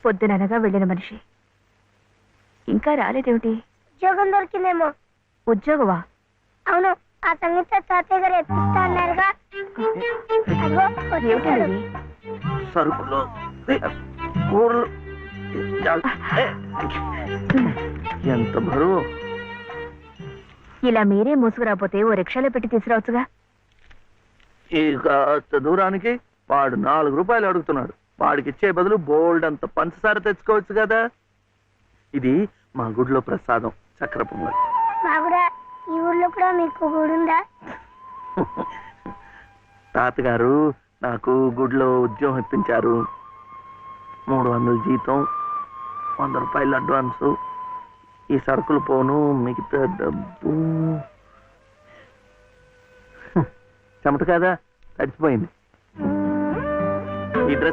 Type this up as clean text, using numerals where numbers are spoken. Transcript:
పొద్దుననగా వెళ్ళిన మనిషి ఇంకా రాలేదేమిటి? ఉద్యోగం దొరికిందేమో. ఉద్యోగమా? అవును, ఆ సంగీత తాతయ్య గారు ఎత్తిస్తా అన్నారుగా. అదిగో వచ్చేసాడు. ఏమిటది? సరుకులు కూరలు ఎంత బరువు. ఇలా మీరే మోసుకురాపోతే ఓ రిక్షాలో పెట్టి తీసుకురావచ్చుగా. ఈ కాస్త దూరానికి వాడు 4 రూపాయలు అడుగుతున్నాడు. వాడికి ఇచ్చే బదులు బోల్డ్ అంత పంచదార తెచ్చుకోవచ్చు కదా. ఇది మా గుడిలో ప్రసాదం, చక్కెర పొంగల్. బాగురా, ఈ ఊర్లో కూడా మీకు గుడి ఉందా? తాతగారు నాకు గుడిలో ఉద్యోగం ఇప్పించారు. 300 జీతం, 100 రూపాయలు అడ్వాన్సు. ఈ సరుకులు పోను, మిగతా డబ్బు చెమట కదా తడిచిపోయింది. ఈ డ్రెస్